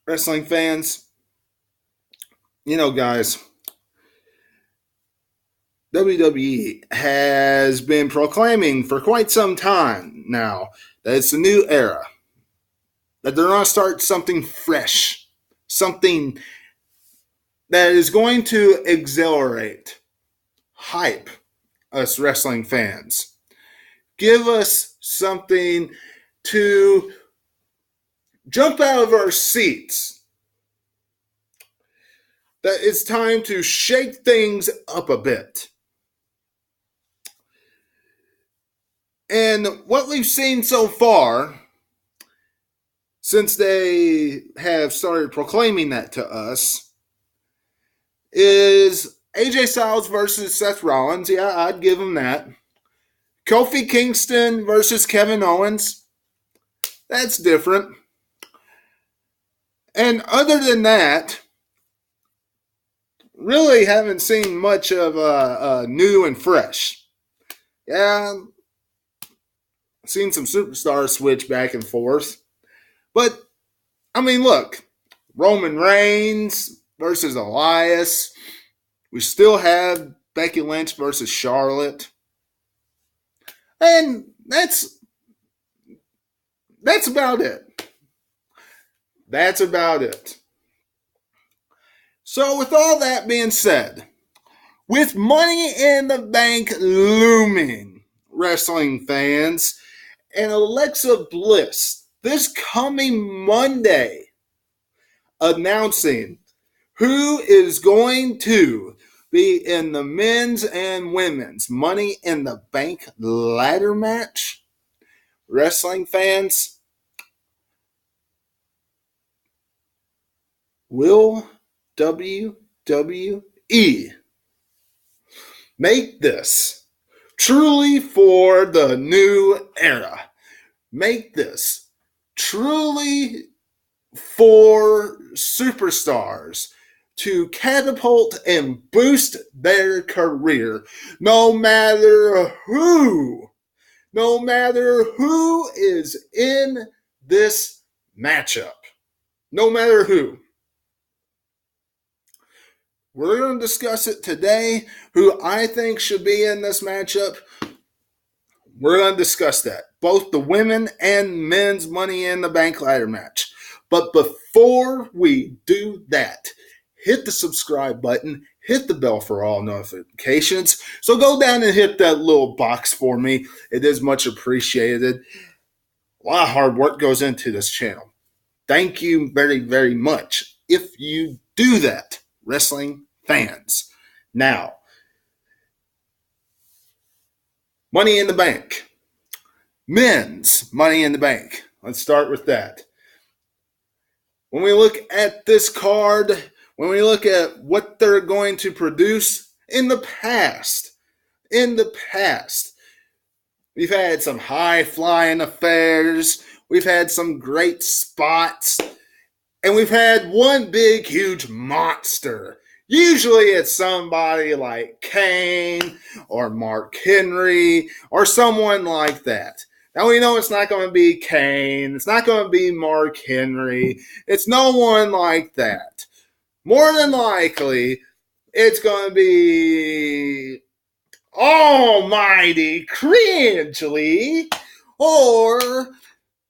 Wrestling fans, guys, WWE has been proclaiming for quite some time now that it's a new era, that they're going to start something fresh, something that is going to exhilarate, hype us wrestling fans, give us something to jump out of our seats. That it's time to shake things up a bit. And what we've seen so far, since they have started proclaiming that to us, is AJ Styles versus Seth Rollins. Yeah, I'd give him that. Kofi Kingston versus Kevin Owens. That's different. And other than that, really haven't seen much of new and fresh. Yeah, seen some superstars switch back and forth. But, I mean, look, Roman Reigns versus Elias. We still have Becky Lynch versus Charlotte. And that's about it. That's about it. So, with all that being said, with Money in the Bank looming, wrestling fans, and Alexa Bliss this coming Monday announcing who is going to be in the men's and women's Money in the Bank ladder match, wrestling fans, will WWE make this truly for the new era? Make this truly for superstars to catapult and boost their career, no matter who is in this matchup, no matter who. We're going to discuss it today, who I think should be in this matchup. We're going to discuss that, both the women and men's Money in the Bank ladder match. But before we do that, hit the subscribe button, hit the bell for all notifications. So go down and hit that little box for me. It is much appreciated. A lot of hard work goes into this channel. Thank you very, very much if you do that, wrestling fans. Now, Money in the Bank. Men's Money in the Bank. Let's start with that. When we look at this card, when we look at what they're going to produce in the past, we've had some high-flying affairs, we've had some great spots, and we've had one big, huge monster. Usually it's somebody like Kane or Mark Henry or someone like that. Now we know it's not going to be Kane. It's not going to be Mark Henry. It's no one like that. More than likely, it's going to be Almighty Cringely or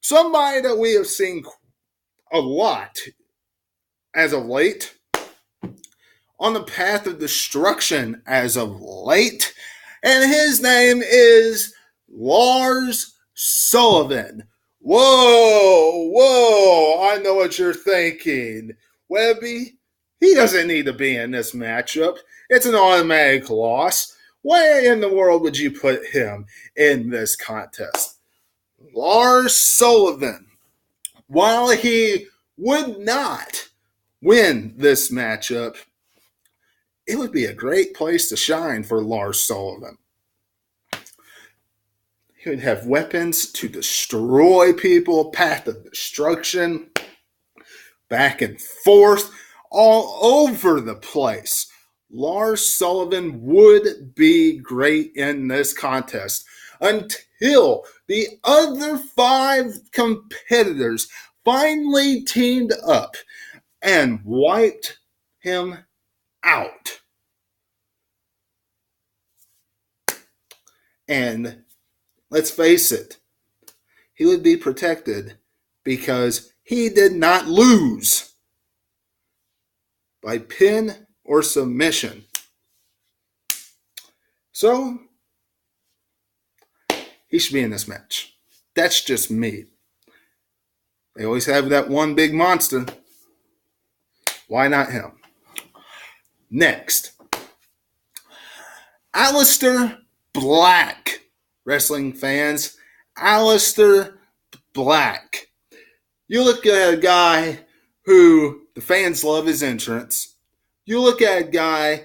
somebody that we have seen a lot as of late, on the path of destruction as of late, and his name is Lars Sullivan. Whoa, I know what you're thinking. Webby, he doesn't need to be in this matchup. It's an automatic loss. Where in the world would you put him in this contest? Lars Sullivan, while he would not win this matchup, it would be a great place to shine for Lars Sullivan. He would have weapons to destroy people, path of destruction, back and forth, all over the place. Lars Sullivan would be great in this contest until the other 5 competitors finally teamed up and wiped him out. And let's face it, he would be protected because he did not lose by pin or submission. So, he should be in this match. That's just me. They always have that one big monster. Why not him? Next, Aleister Black. Wrestling fans, Aleister Black. You look at a guy who the fans love his entrance. You look at a guy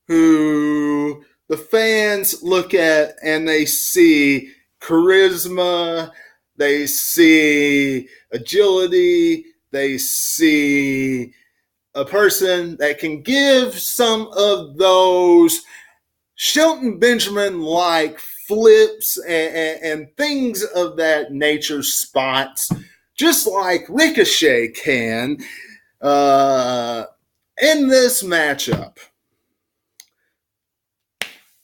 who the fans look at and they see charisma, they see agility, they see a person that can give some of those Shelton Benjamin-like flips and things of that nature spots, just like Ricochet can in this matchup.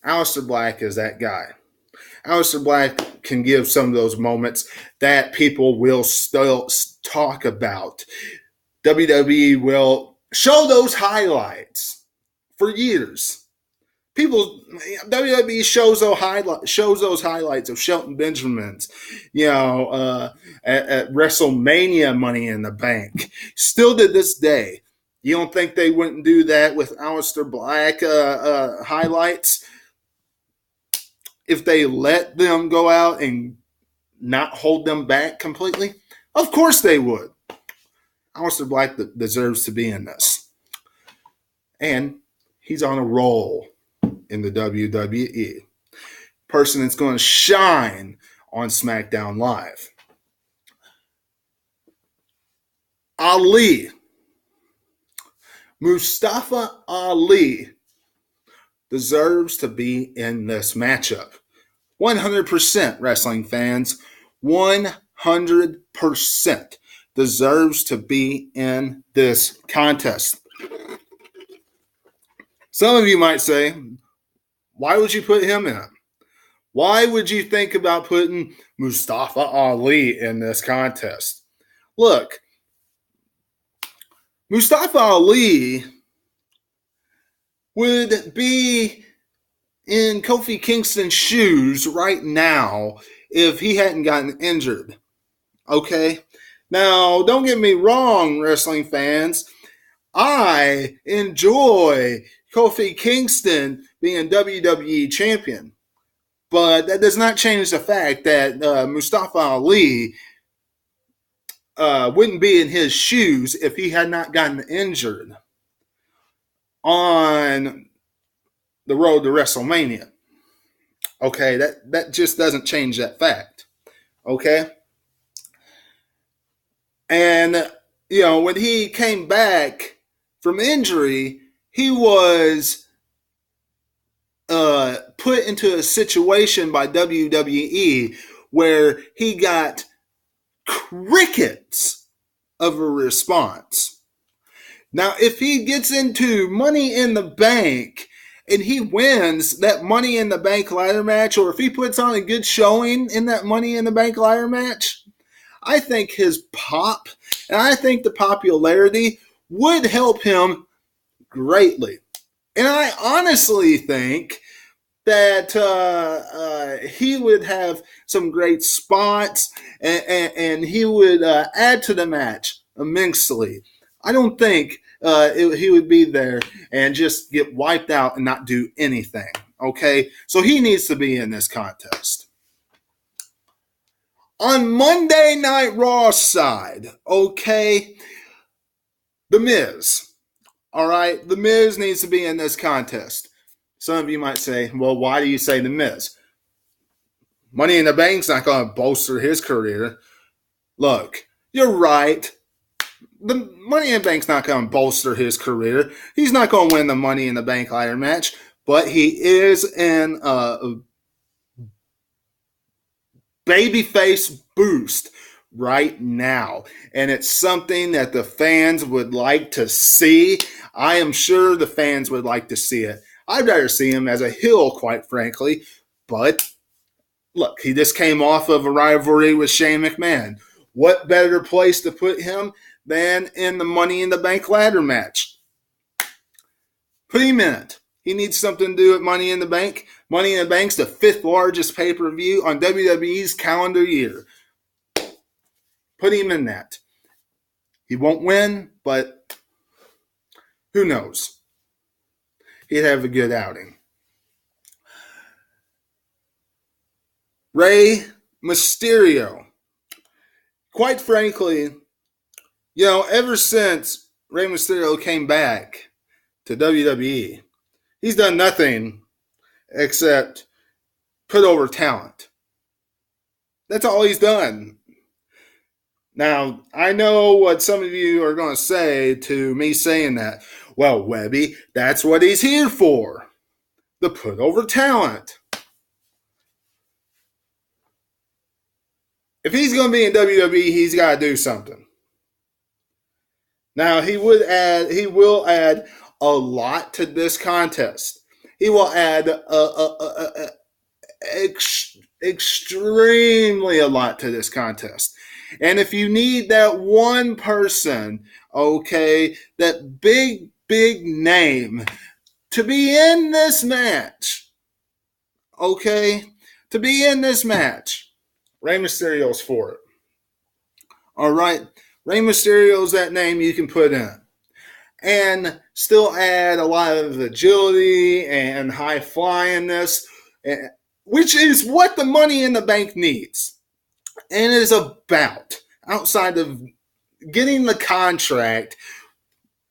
Aleister Black is that guy. Aleister Black can give some of those moments that people will still talk about. WWE will show those highlights for years. WWE shows those highlights of Shelton Benjamin's, at WrestleMania Money in the Bank. Still to this day, you don't think they wouldn't do that with Aleister Black highlights if they let them go out and not hold them back completely? Of course they would. Aleister Black deserves to be in this. And he's on a roll in the WWE. Person that's going to shine on SmackDown Live. Ali. Mustafa Ali deserves to be in this matchup. 100% wrestling fans. 100% deserves to be in this contest. Some of you might say, why would you put him in? Why would you think about putting Mustafa Ali in this contest? Look, Mustafa Ali would be in Kofi Kingston's shoes right now if he hadn't gotten injured. Okay? Now, don't get me wrong, wrestling fans. I enjoy Kofi Kingston being WWE champion. But that does not change the fact that Mustafa Ali wouldn't be in his shoes if he had not gotten injured on the road to WrestleMania. Okay, that just doesn't change that fact. Okay? And, when he came back from injury, he was put into a situation by WWE where he got crickets of a response. Now, if he gets into Money in the Bank and he wins that Money in the Bank ladder match, or if he puts on a good showing in that Money in the Bank ladder match, I think his pop and I think the popularity would help him greatly. And I honestly think that he would have some great spots and he would add to the match immensely. I don't think he would be there and just get wiped out and not do anything. Okay? So he needs to be in this contest. On Monday Night Raw side, okay, The Miz. All right, The Miz needs to be in this contest. Some of you might say, well, why do you say The Miz? Money in the Bank's not going to bolster his career. Look, you're right. The Money in the Bank's not going to bolster his career. He's not going to win the Money in the Bank ladder match, but he is in a babyface boost right now. And it's something that the fans would like to see. I am sure the fans would like to see it. I'd rather see him as a heel, quite frankly. But look, he just came off of a rivalry with Shane McMahon. What better place to put him than in the Money in the Bank ladder match? Put him in it. He needs something to do at Money in the Bank. Money in the Bank's the 5th largest pay-per-view on WWE's calendar year. Put him in that. He won't win, but who knows? He'd have a good outing. Rey Mysterio. Quite frankly, ever since Rey Mysterio came back to WWE, he's done nothing except put over talent. That's all he's done. Now, I know what some of you are going to say to me saying that. Well, Webby, that's what he's here for. The put over talent. If he's going to be in WWE, he's got to do something. Now, he will add a lot to this contest. He will add extremely a lot to this contest. And if you need that one person, okay, that big name to be in this match, okay, to be in this match, Rey Mysterio's for it. All right, Rey Mysterio's that name you can put in. And still add a lot of agility and high flyingness, which is what the Money in the Bank needs. And it is about, outside of getting the contract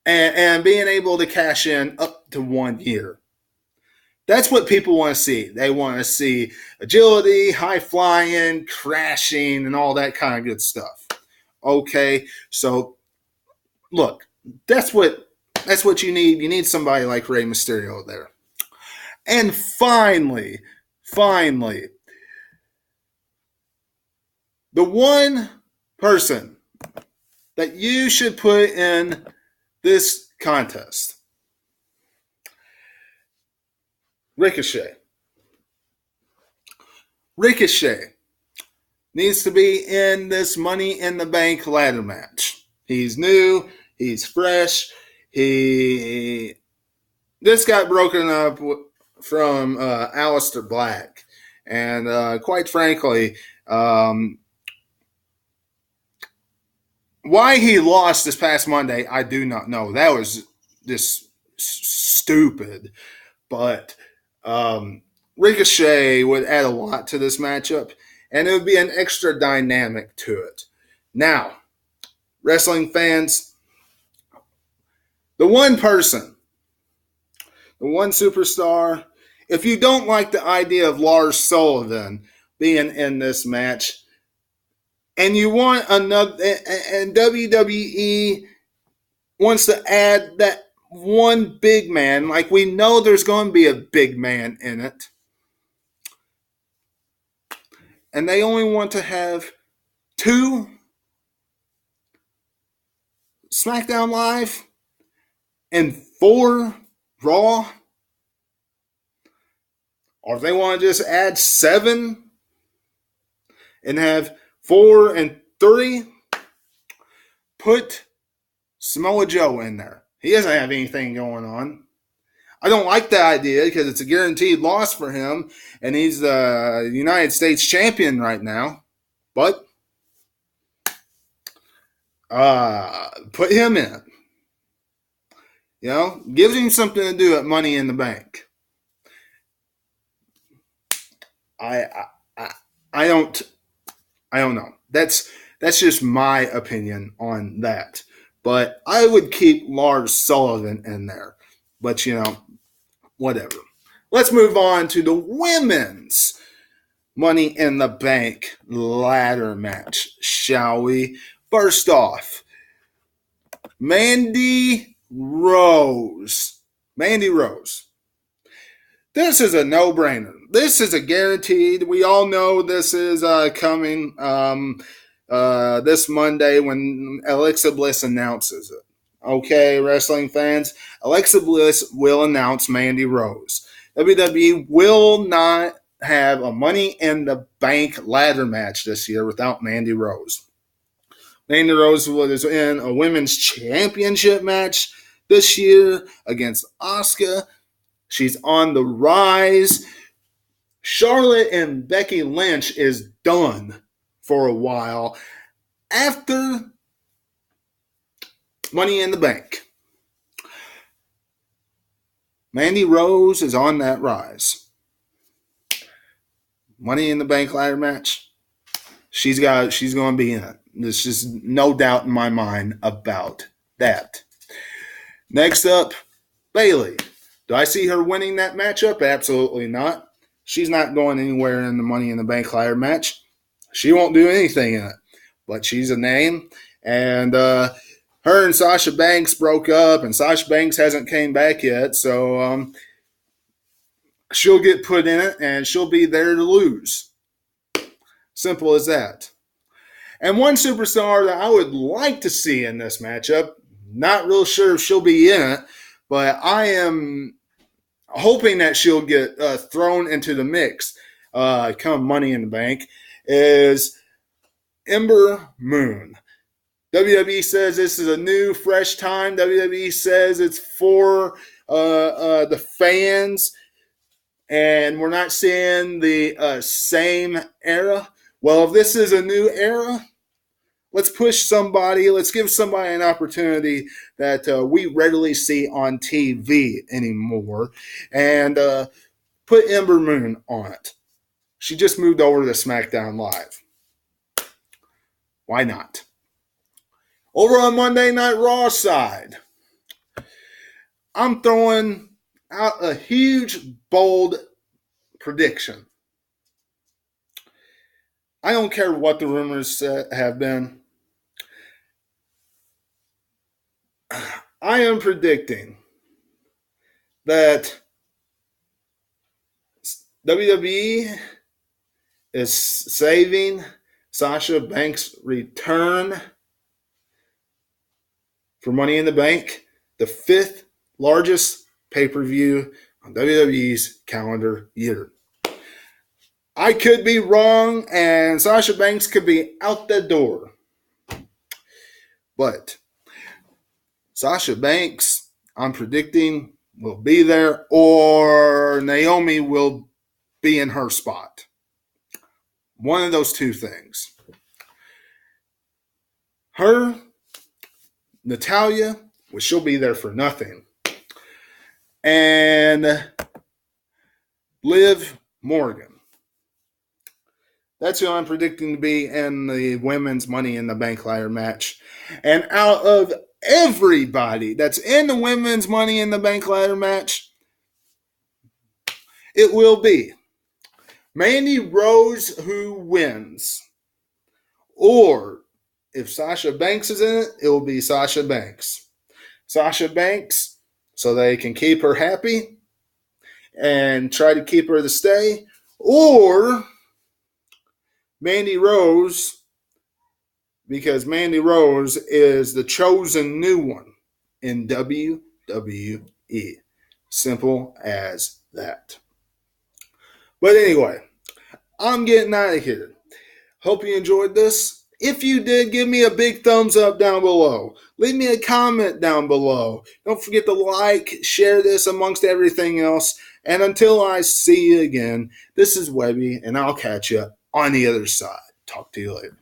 and being able to cash in up to 1 year. That's what people want to see. They want to see agility, high flying, crashing, and all that kind of good stuff. Okay, so look, that's what you need. You need somebody like Rey Mysterio there. And finally, the one person that you should put in this contest, Ricochet. Ricochet needs to be in this Money in the Bank ladder match. He's new. He's fresh. He just got broken up from Aleister Black. And quite frankly, why he lost this past Monday, I do not know. That was just stupid. But Ricochet would add a lot to this matchup, and it would be an extra dynamic to it. Now, wrestling fans, the one person, the one superstar, if you don't like the idea of Lars Sullivan being in this match, and you want another, and WWE wants to add that one big man, like we know there's going to be a big man in it, and they only want to have 2 SmackDown Live and 4 Raw, or if they want to just add 7 and have 4 and 3, put Samoa Joe in there. He doesn't have anything going on. I don't like the idea because it's a guaranteed loss for him, and he's the United States champion right now. But put him in. Gives him something to do at Money in the Bank. I don't know. That's just my opinion on that. But I would keep Lars Sullivan in there. But whatever. Let's move on to the women's Money in the Bank ladder match, shall we? First off, Mandy Rose. This is a no-brainer. This is a guaranteed. We all know this is coming. this Monday when Alexa Bliss announces it. Okay, wrestling fans, Alexa Bliss will announce Mandy Rose. WWE will not have a Money in the Bank ladder match this year without Mandy Rose. Mandy Rose was in a women's championship match this year against Asuka. She's on the rise. Charlotte and Becky Lynch is done for a while after Money in the Bank. Mandy Rose is on that rise. Money in the Bank ladder match. She's going to be in it. There's just no doubt in my mind about that. Next up, Bayley. Do I see her winning that matchup? Absolutely not. She's not going anywhere in the Money in the Bank ladder match. She won't do anything in it. But she's a name. And her and Sasha Banks broke up, and Sasha Banks hasn't came back yet. So she'll get put in it, and she'll be there to lose. Simple as that. And one superstar that I would like to see in this matchup, not real sure if she'll be in it, but I am hoping that she'll get thrown into the mix come Money in the Bank, is Ember Moon. WWE says this is a new, fresh time. WWE says it's for the fans, and we're not seeing the same era. Well, if this is a new era, let's push somebody. Let's give somebody an opportunity that we rarely see on TV anymore, and put Ember Moon on it. She just moved over to SmackDown Live. Why not? Over on Monday Night Raw side, I'm throwing out a huge, bold prediction. I don't care what the rumors have been. I am predicting that WWE is saving Sasha Banks' return for Money in the Bank, the 5th largest pay-per-view on WWE's calendar year. I could be wrong, and Sasha Banks could be out the door. But Sasha Banks, I'm predicting, will be there, or Naomi will be in her spot. One of those two things. Her, Natalya, well, she'll be there for nothing. And Liv Morgan. That's who I'm predicting to be in the women's Money in the Bank ladder match. And out of everybody that's in the women's Money in the Bank ladder match, it will be Mandy Rose who wins. Or if Sasha Banks is in it, it will be Sasha Banks. Sasha Banks, so they can keep her happy and try to keep her to stay. Or Mandy Rose, because Mandy Rose is the chosen new one in WWE. Simple as that. But anyway, I'm getting out of here. Hope you enjoyed this. If you did, give me a big thumbs up down below. Leave me a comment down below. Don't forget to like, share this amongst everything else. And until I see you again, this is Webby, and I'll catch you on the other side. Talk to you later.